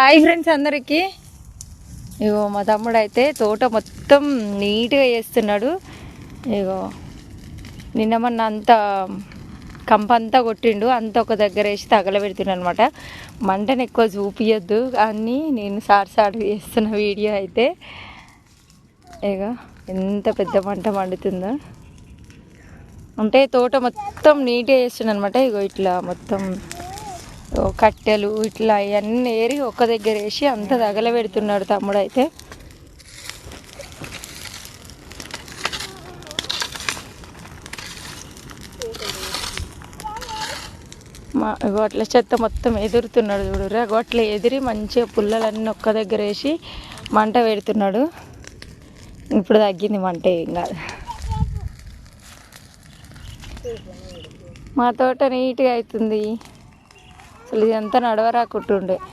Hi friends అందరికీ. ఇగో మా తమ్ముడు అయితే తోట మొత్తం నీట్గా చేస్తున్నాడు. ఇగో నిన్న మొన్న అంతా కంపంతా కొట్టిండు, అంతా ఒక దగ్గర వేసి తగలబెడుతున్నాడు అనమాట. మంటను ఎక్కువ చూపించద్దు కానీ నేను సాడు చేస్తున్న వీడియో అయితే ఇగో ఎంత పెద్ద మంట మండుతుందో. అంటే తోట మొత్తం నీట్గా చేస్తున్నాడు అనమాట. ఇగో ఇట్లా మొత్తం కట్టెలు ఇట్లా అవన్నీ ఏరి ఒక్క దగ్గర వేసి అంత తగలబెడుతున్నాడు తమ్ముడు అయితే. గొట్ల చెత్త మొత్తం ఎదురుతున్నాడు చూడురా. గొట్ల ఎదిరి మంచిగా పుల్లలన్నీ ఒక్క దగ్గర వేసి మంట పెడుతున్నాడు. ఇప్పుడు తగ్గింది మంట, ఏం కాదు. మా తోట నీట్గా అవుతుంది. అసలు ఇదంతా నడవరాకుంటుండే.